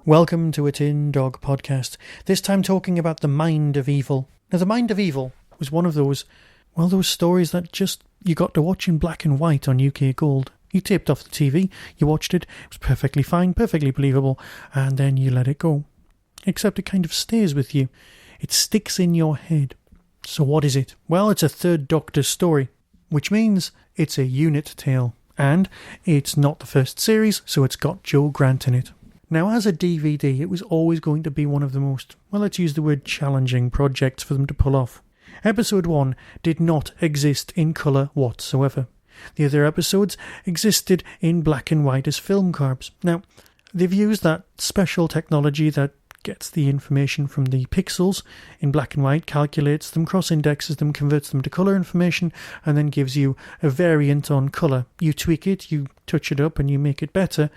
Welcome to a Tin Dog podcast, this time talking about The Mind of Evil. Now, The Mind of Evil was one of those stories that just you got to watch in black and white on UK Gold. You taped off the TV, you watched it was perfectly fine, perfectly believable, and then you let it go. Except it kind of stays with you. It sticks in your head. So what is it? Well, it's a Third Doctor story, which means it's a unit tale. And it's not the first series, so it's got Joe Grant in it. Now, as a DVD, it was always going to be one of the most, well, let's use the word challenging projects for them to pull off. Episode 1 did not exist in colour whatsoever. The other episodes existed in black and white as film carbs. Now, they've used that special technology that gets the information from the pixels in black and white, calculates them, cross-indexes them, converts them to colour information, and then gives you a variant on colour. You tweak it, you touch it up, and you make it better,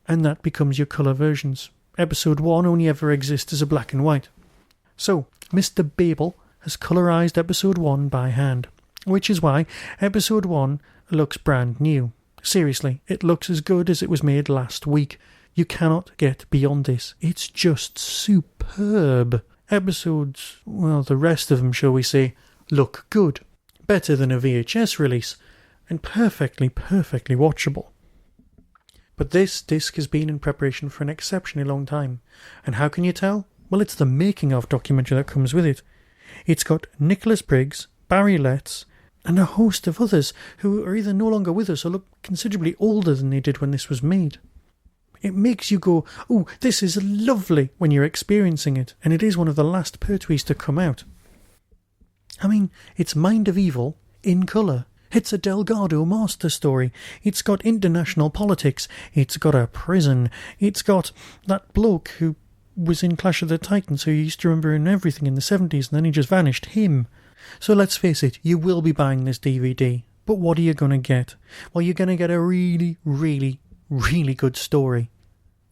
and that becomes your colour versions. Episode 1 only ever exists as a black and white. So, Mr. Babel has colourised Episode 1 by hand, which is why Episode 1 looks brand new. Seriously, it looks as good as it was made last week. You cannot get beyond this. It's just superb. Episodes, well, the rest of them, shall we say, look good. Better than a VHS release, and perfectly watchable. But this disc has been in preparation for an exceptionally long time. And how can you tell? Well, it's the making of documentary that comes with it. It's got Nicholas Briggs, Barry Letts, and a host of others who are either no longer with us or look considerably older than they did when this was made. It makes you go, oh, this is lovely when you're experiencing it, and it is one of the last Pertwees to come out. I mean, it's Mind of Evil in colour. It's a Delgado master story. It's got international politics. It's got a prison. It's got that bloke who was in Clash of the Titans, who you used to remember in everything in the 70s, and then he just vanished. Him. So let's face it, you will be buying this DVD. But what are you going to get? Well, you're going to get a really good story.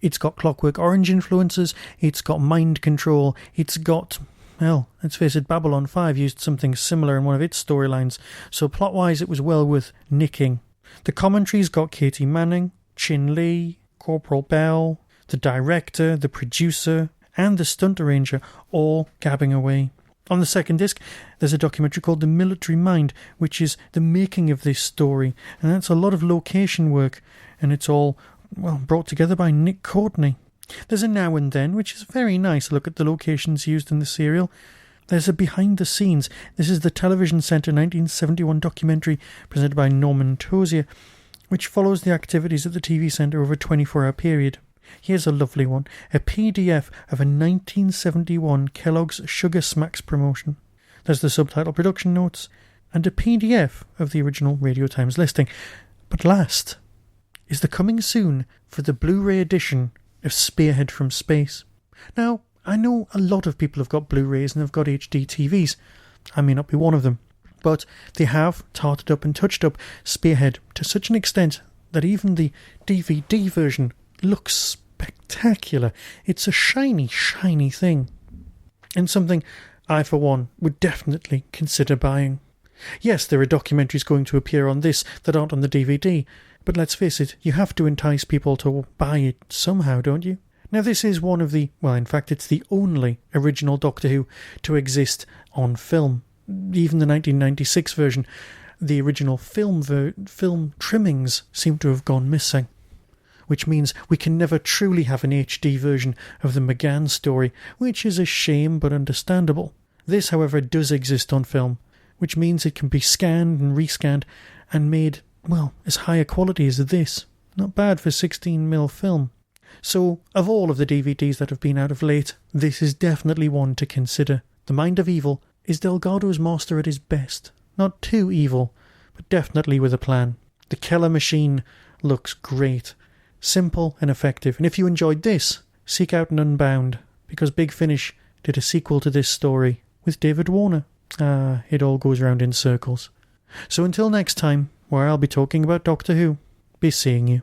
It's got Clockwork Orange influences. It's got mind control. It's got... well, let's face it, Babylon 5 used something similar in one of its storylines, so plot-wise it was well worth nicking. The commentary's got Katie Manning, Chin Lee, Corporal Bell, the director, the producer, and the stunt arranger, all gabbing away. On the second disc, there's a documentary called The Military Mind, which is the making of this story, and that's a lot of location work, and it's all, well, brought together by Nick Courtney. There's a Now and Then, which is a very nice look at the locations used in the serial. There's a Behind the Scenes. This is the Television Centre 1971 documentary presented by Norman Tozier, which follows the activities at the TV centre over a 24-hour period. Here's a lovely one, a PDF of a 1971 Kellogg's Sugar Smacks promotion. There's the subtitle production notes, and a PDF of the original Radio Times listing. But last is the coming soon for the Blu-ray edition of Spearhead from Space. Now, I know a lot of people have got Blu-rays and have got HD TVs. I may not be one of them, but they have tarted up and touched up Spearhead to such an extent that even the DVD version looks spectacular. It's a shiny thing, and something I, for one, would definitely consider buying. Yes, there are documentaries going to appear on this that aren't on the DVD, but let's face it, you have to entice people to buy it somehow, don't you? Now, this is one of the, well, in fact, it's the only original Doctor Who to exist on film. Even the 1996 version, the original film trimmings seem to have gone missing, which means we can never truly have an HD version of the McGann story, which is a shame but understandable. This, however, does exist on film, which means it can be scanned and rescanned and made, well, as high a quality as this. Not bad for 16mm film. So, of all of the DVDs that have been out of late, this is definitely one to consider. The Mind of Evil is Delgado's master at his best. Not too evil, but definitely with a plan. The Keller machine looks great. Simple and effective. And if you enjoyed this, seek out an Unbound, because Big Finish did a sequel to this story with David Warner. It all goes round in circles. So until next time, where I'll be talking about Doctor Who, be seeing you.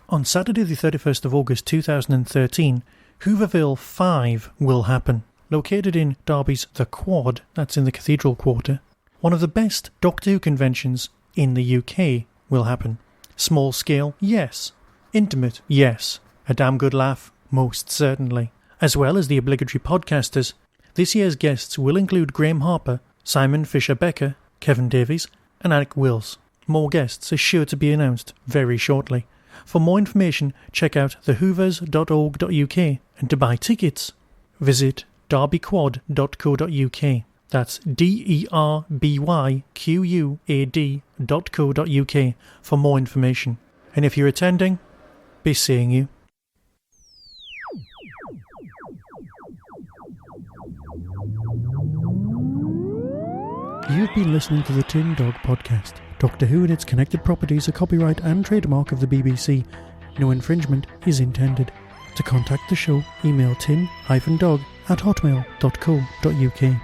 On Saturday the 31st of August 2013, Hooverville 5 will happen. Located in Derby's The Quad, that's in the Cathedral Quarter, one of the best Doctor Who conventions in the UK will happen. Small scale, yes. Intimate, yes. A damn good laugh, most certainly. As well as the obligatory podcasters, this year's guests will include Graham Harper, Simon Fisher-Becker, Kevin Davies, and Alec Wills. More guests are sure to be announced very shortly. For more information, check out thehoovers.org.uk, and to buy tickets, visit derbyquad.co.uk. That's derbyquad.co.uk for more information. And if you're attending, be seeing you. You've been listening to the Tin Dog Podcast. Doctor Who and its connected properties are copyright and trademark of the BBC. No infringement is intended. To contact the show, email tin-dog@hotmail.co.uk.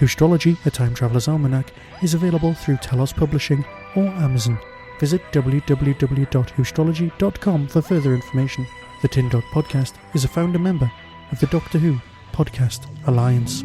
Whostrology, a Time Traveller's Almanac, is available through Telos Publishing or Amazon. Visit www.whostrology.com for further information. The Tin Dog Podcast is a founder member of the Doctor Who Podcast Alliance.